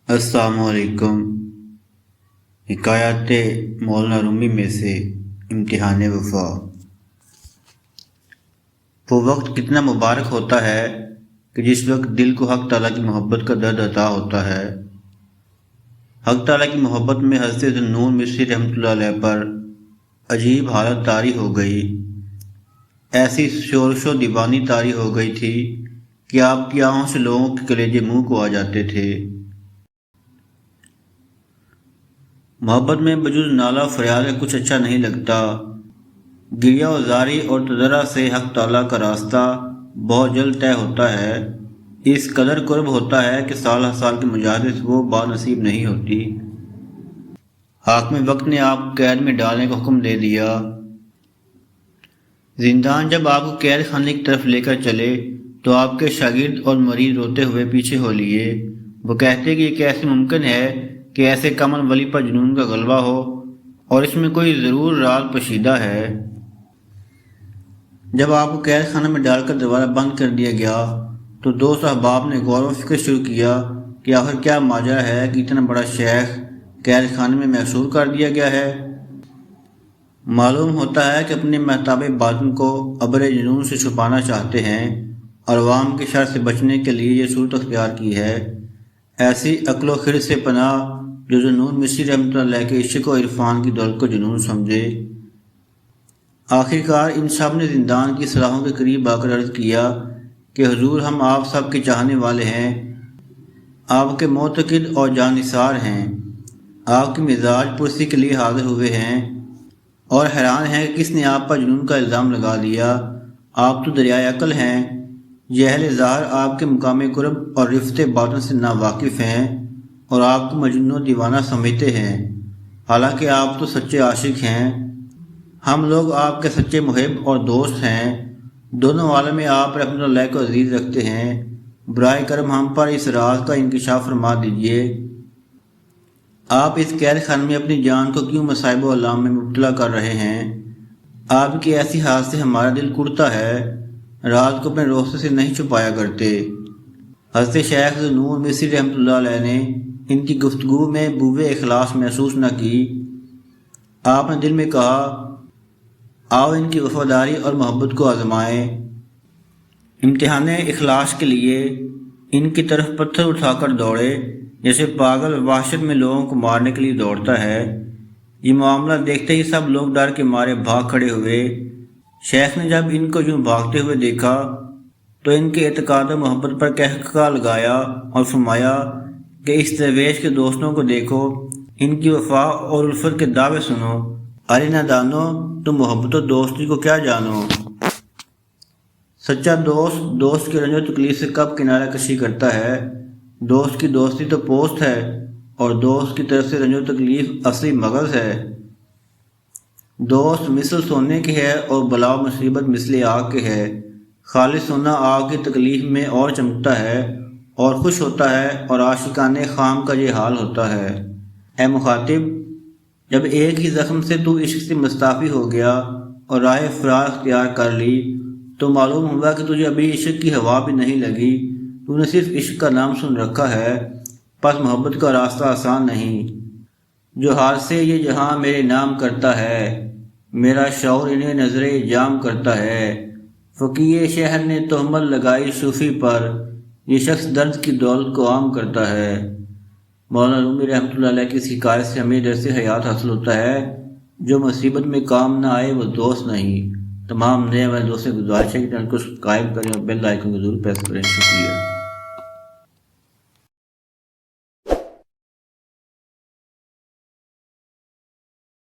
السلام علیکم۔ حکایات مولانا رومی میں سے امتحان وفا۔ وہ وقت کتنا مبارک ہوتا ہے کہ جس وقت دل کو حق تعالیٰ کی محبت کا درد عطا ہوتا ہے۔ حق تعالیٰ کی محبت میں حضرت ذوالنون مصری رحمۃ اللہ علیہ پر عجیب حالت طاری ہو گئی۔ ایسی شورش و دیوانی طاری ہو گئی تھی کہ آپ کی آنکھوں سے لوگوں کے کلیجے منہ کو آ جاتے تھے۔ محبت میں بجز نالہ فریاد کچھ اچھا نہیں لگتا۔ گریہ و زاری اور تضرع سے حق تعالیٰ کا راستہ بہت جلد طے ہوتا ہے۔ اس قدر قرب ہوتا ہے کہ سال ہر سال کے مجاہدے سے وہ بات نصیب نہیں ہوتی۔ حاکم وقت نے آپ کو قید میں ڈالنے کا حکم دے دیا۔ زندان جب آپ کو قید خانے کی طرف لے کر چلے تو آپ کے شاگرد اور مریض روتے ہوئے پیچھے ہو لیے۔ وہ کہتے کہ یہ کیسے ممکن ہے کہ ایسے کامل ولی پر جنون کا غلبہ ہو، اور اس میں کوئی ضرور راز پوشیدہ ہے۔ جب آپ کو قید خانہ میں ڈال کر دوبارہ بند کر دیا گیا تو دوست احباب نے غور و فکر شروع کیا کہ آخر کیا ماجرا ہے کہ اتنا بڑا شیخ قید خانے میں محصور کر دیا گیا ہے۔ معلوم ہوتا ہے کہ اپنے مہتاب باطن کو ابر جنون سے چھپانا چاہتے ہیں، عوام کے شر سے بچنے کے لیے یہ صورت اختیار کی ہے۔ ایسی عقل و خرد سے پناہ جو ذوالنون مصری رحمۃ اللہ علیہ کے عشق و عرفان کی دولت کو جنون سمجھے۔ آخرکار ان سب نے زندان کی سلاخوں کے قریب آ کر عرض کیا کہ حضور، ہم آپ سب کے چاہنے والے ہیں، آپ کے معتقد اور جانثار ہیں، آپ کی مزاج پرسی کے لیے حاضر ہوئے ہیں اور حیران ہیں کہ کس نے آپ پر جنون کا الزام لگا دیا۔ آپ تو دریائے عقل ہیں، یہ اہل ظاہر آپ کے مقام قرب اور رفت باطن سے ناواقف ہیں اور آپ کو مجنون و دیوانہ سمجھتے ہیں، حالانکہ آپ تو سچے عاشق ہیں۔ ہم لوگ آپ کے سچے محب اور دوست ہیں، دونوں عالم میں آپ رحمۃ اللہ کو عزیز رکھتے ہیں۔ برائے کرم ہم پر اس راز کا انکشاف فرما دیجیے۔ آپ اس قید خانے میں اپنی جان کو کیوں مصائب و آلام میں مبتلا کر رہے ہیں؟ آپ کی ایسی حالت سے ہمارا دل کڑتا ہے، راز کو اپنے روستے سے نہیں چھپایا کرتے۔ حضرت شیخ ذوالنون مصری رحمۃ اللہ علیہ نے ان کی گفتگو میں بوئے اخلاص محسوس نہ کی۔ آپ نے دل میں کہا، آؤ ان کی وفاداری اور محبت کو آزمائیں۔ امتحان اخلاص کے لیے ان کی طرف پتھر اٹھا کر دوڑے جیسے پاگل وحشت میں لوگوں کو مارنے کے لیے دوڑتا ہے۔ یہ معاملہ دیکھتے ہی سب لوگ ڈر کے مارے بھاگ کھڑے ہوئے۔ شیخ نے جب ان کو یوں بھاگتے ہوئے دیکھا تو ان کے اعتقاد و محبت پر قہقہہ لگایا اور فرمایا کہ اس درویش کے دوستوں کو دیکھو، ان کی وفا اور الفت کے دعوے سنو۔ ارے نادانو، تم محبت و دوستی کو کیا جانو؟ سچا دوست دوست کی رنج و تکلیف سے کب کنارہ کشی کرتا ہے؟ دوست کی دوستی تو پوست ہے اور دوست کی طرف سے رنج و تکلیف اصلی مغز ہے۔ دوست مثل سونے کے ہے اور بلا و مصیبت مثل آگ کے ہے۔ خالص سونا آگ کی تکلیف میں اور چمکتا ہے اور خوش ہوتا ہے، اور عاشقان خام کا یہ حال ہوتا ہے۔ اے مخاطب، جب ایک ہی زخم سے تو عشق سے مستعفی ہو گیا اور راہ فرار اختیار کر لی تو معلوم ہوا کہ تجھے ابھی عشق کی ہوا بھی نہیں لگی، تو نے صرف عشق کا نام سن رکھا ہے، پس محبت کا راستہ آسان نہیں۔ جو حال سے یہ جہاں میرے نام کرتا ہے، میرا شعور انہیں نظر جام کرتا ہے۔ فقیہ شہر نے تہمت لگائی صوفی پر، یہ شخص درد کی دولت کو عام کرتا ہے۔ مولانا رومی رحمۃ اللہ علیہ کی اس حکایت سے ہمیں درس حیات حاصل ہوتا ہے، جو مصیبت میں کام نہ آئے وہ دوست نہیں۔ تمام نئے والے دوستوں کی گزارش ہے کہ چینل کو سبسکرائب کریں اور بیل آئیکن کو ضرور پریس کریں۔ شکریہ۔